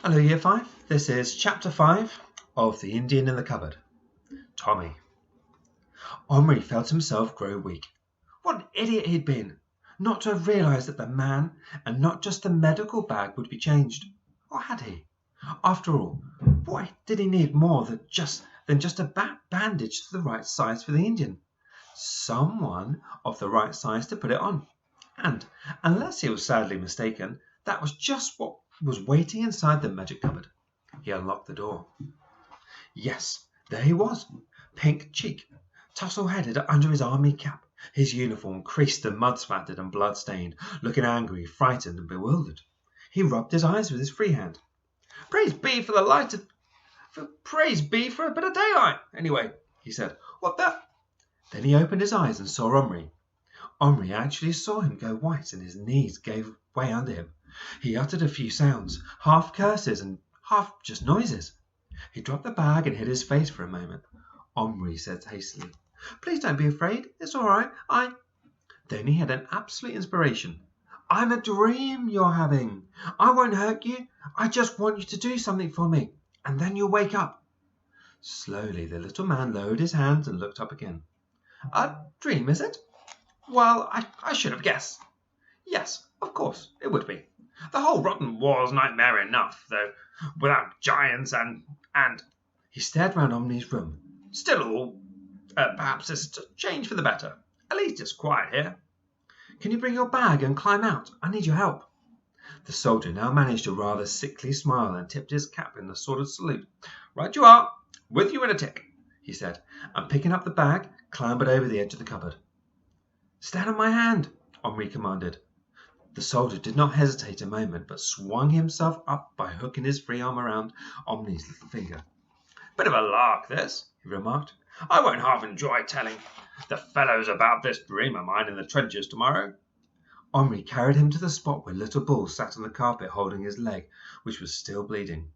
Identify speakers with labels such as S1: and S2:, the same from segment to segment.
S1: Hello, Year 5. This is Chapter 5 of The Indian in the Cupboard. Tommy. Omri felt himself grow weak. What an idiot he'd been, not to have realised that the man, and not just the medical bag, would be changed. Or had he? After all, what did he need more than just a bandage to the right size for the Indian? Someone of the right size to put it on. And, unless he was sadly mistaken, that was just what was waiting inside the magic cupboard. He unlocked the door. Yes, there he was, pink-cheeked, tussle-headed under his army cap, his uniform creased and mud-spattered and blood-stained, looking angry, frightened and bewildered. He rubbed his eyes with his free hand. Praise be for the light praise be for a bit of daylight, anyway, he said. What the? Then he opened his eyes and saw Omri. Omri actually saw him go white and his knees gave way under him. He uttered a few sounds, half curses and half just noises. He dropped the bag and hid his face for a moment. Omri said hastily, Please don't be afraid. It's all right. Then he had an absolute inspiration. I'm a dream you're having. I won't hurt you. I just want you to do something for me, and then you'll wake up. Slowly the little man lowered his hands and looked up again. A dream, is it? Well, I should have guessed. Yes, of course, it would be. The whole rotten war's nightmare enough, though, without giants and... He stared round Omni's room. Still all, perhaps it's a change for the better. At least it's quiet here. Can you bring your bag and climb out? I need your help. The soldier now managed a rather sickly smile and tipped his cap in a sort of salute. Right you are, with you in a tick, he said, and picking up the bag, clambered over the edge of the cupboard. Stand on my hand, Omri commanded. The soldier did not hesitate a moment, but swung himself up by hooking his free arm around Omni's little finger. Bit of a lark, this, he remarked. I won't half enjoy telling the fellows about this dream of mine in the trenches tomorrow. Omri carried him to the spot where Little Bull sat on the carpet holding his leg, which was still bleeding.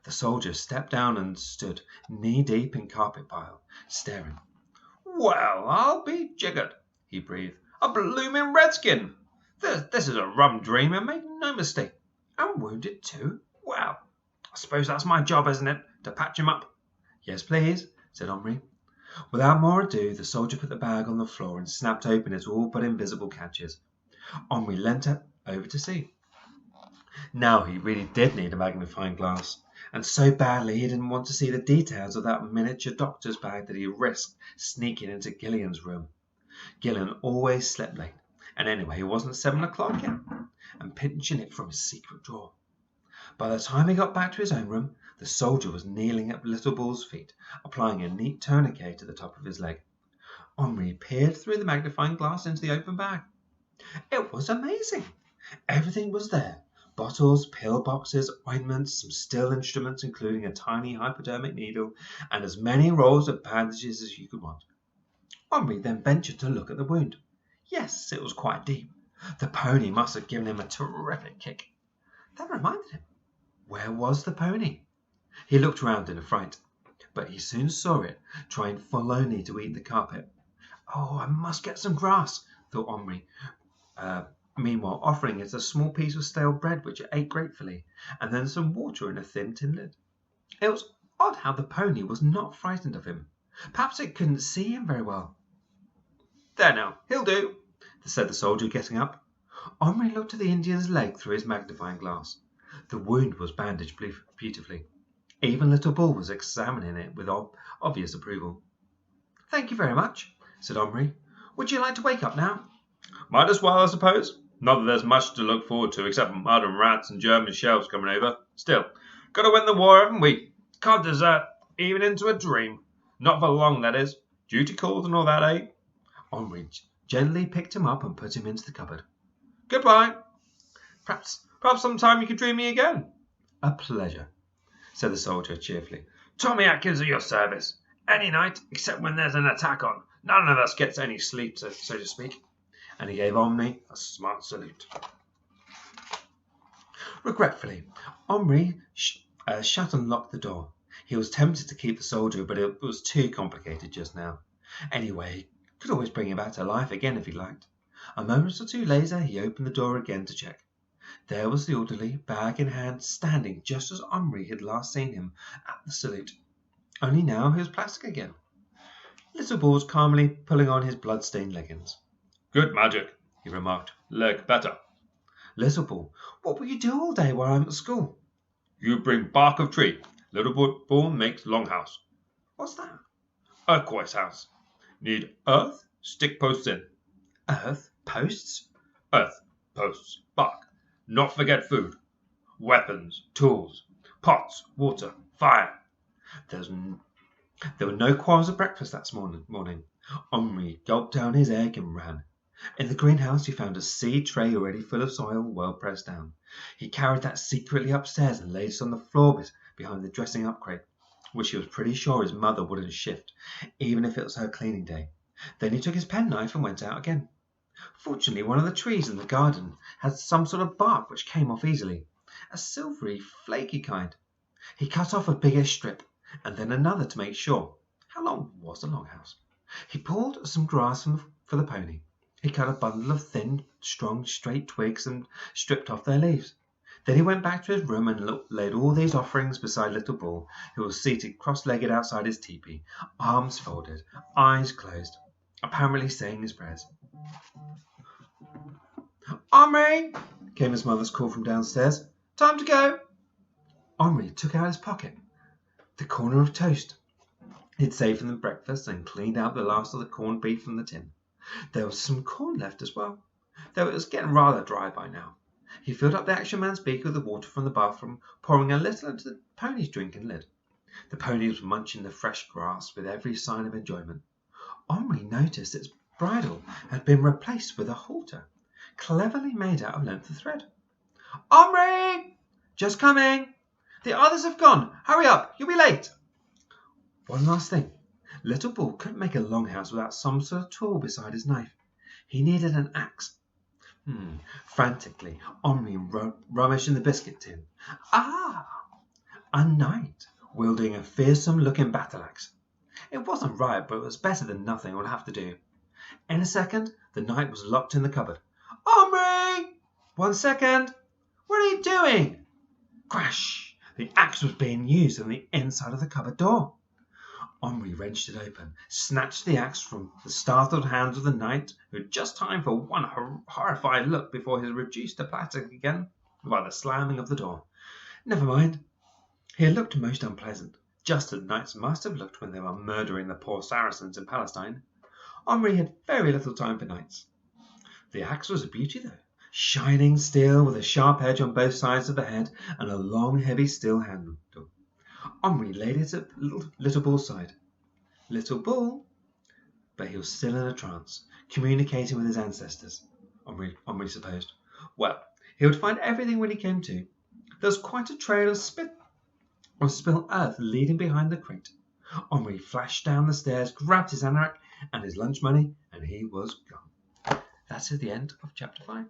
S1: The soldier stepped down and stood knee-deep in carpet pile, staring. Well, I'll be jiggered, he breathed. A blooming redskin! This is a rum dream, and make no mistake. And wounded too? Well, I suppose that's my job, isn't it, to patch him up? Yes, please, said Omri. Without more ado, the soldier put the bag on the floor and snapped open its all but invisible catches. Omri leant over to see. Now he really did need a magnifying glass, and so badly he didn't want to see the details of that miniature doctor's bag that he risked sneaking into Gillian's room. Gillian always slept late, and anyway it wasn't 7 o'clock yet, and pinching it from his secret drawer. By the time he got back to his own room, the soldier was kneeling at Little Bull's feet, applying a neat tourniquet to the top of his leg. Omri peered through the magnifying glass into the open bag. It was amazing. Everything was there. Bottles, pill boxes, ointments, some still instruments, including a tiny hypodermic needle, and as many rolls of bandages as you could want. Omri then ventured to look at the wound. Yes, it was quite deep. The pony must have given him a terrific kick. That reminded him. Where was the pony? He looked round in a fright, but he soon saw it, trying forlornly to eat the carpet. Oh, I must get some grass, thought Omri, meanwhile offering it a small piece of stale bread which it ate gratefully, and then some water in a thin tin lid. It was odd how the pony was not frightened of him. Perhaps it couldn't see him very well. There now, he'll do, said the soldier, getting up. Omri looked at the Indian's leg through his magnifying glass. The wound was bandaged beautifully. Even Little Bull was examining it with obvious approval. Thank you very much, said Omri. Would you like to wake up now? Might as well, I suppose. Not that there's much to look forward to except mud and rats and German shells coming over. Still, got to win the war, haven't we? Can't desert, even into a dream. Not for long, that is. Duty calls and all that, eh? Omri gently picked him up and put him into the cupboard. Goodbye. Perhaps sometime you could dream me again. A pleasure, said the soldier cheerfully. Tommy Atkins at your service. Any night, except when there's an attack on. None of us gets any sleep, so to speak. And he gave Omri a smart salute. Regretfully, Omri shut and locked the door. He was tempted to keep the soldier, but it was too complicated just now. Anyway, he could always bring him back to life again if he liked. A moment or two later, he opened the door again to check. There was the orderly, bag in hand, standing just as Omri had last seen him at the salute. Only now he was plastic again. Little Bull was calmly pulling on his blood-stained leggings.
S2: Good magic, he remarked. Leg better.
S1: Little Bull, what will you do all day while I'm at school?
S2: You bring bark of tree. Little Bull makes longhouse.
S1: What's that?
S2: Turquoise house. Need earth, stick posts in.
S1: Earth? Posts?
S2: Earth, posts, bark. Not forget food. Weapons, tools, pots, water, fire.
S1: There were no quarrels at breakfast that morning. Omri gulped down his egg and ran. In the greenhouse he found a seed tray already full of soil, well pressed down. He carried that secretly upstairs and laid it on the floor behind the dressing up crate, which he was pretty sure his mother wouldn't shift, even if it was her cleaning day. Then he took his penknife and went out again. Fortunately, one of the trees in the garden had some sort of bark which came off easily, a silvery, flaky kind. He cut off a biggish strip, and then another to make sure. How long was the longhouse? He pulled some grass for the pony. He cut a bundle of thin, strong, straight twigs and stripped off their leaves. Then he went back to his room and laid all these offerings beside Little Bull, who was seated cross-legged outside his teepee, arms folded, eyes closed, apparently saying his prayers. "Omri!" came his mother's call from downstairs. "Time to go." Omri took out his pocket the corner of toast he'd saved from the breakfast and cleaned out the last of the corned beef from the tin. There was some corn left as well, though it was getting rather dry by now. He filled up the Action Man's beaker with the water from the bathroom, pouring a little into the pony's drinking lid. The pony was munching the fresh grass with every sign of enjoyment. Omri noticed its bridle had been replaced with a halter, cleverly made out of length of thread. "Omri! Just coming! The others have gone! Hurry up! You'll be late!" One last thing. Little Bull couldn't make a longhouse without some sort of tool beside his knife. He needed an axe. Frantically, Omri rummaged in the biscuit tin. A knight wielding a fearsome-looking battle-axe. It wasn't right, but it was better than nothing. It would have to do. In a second, the knight was locked in the cupboard. "Omri! 1 second! What are you doing?" Crash! The axe was being used on the inside of the cupboard door. Omri wrenched it open, snatched the axe from the startled hands of the knight, who had just time for one horrified look before he was reduced to plastic again by the slamming of the door. Never mind. He had looked most unpleasant, just as knights must have looked when they were murdering the poor Saracens in Palestine. Omri had very little time for knights. The axe was a beauty, though, shining steel with a sharp edge on both sides of the head and a long, heavy steel handle. Omri laid it at Little Bull's side. Little Bull? But he was still in a trance, communicating with his ancestors, Omri supposed. Well, he would find everything when he came to. There was quite a trail of spilt earth leading behind the crate. Omri flashed down the stairs, grabbed his anorak and his lunch money, and he was gone. That is the end of chapter 5.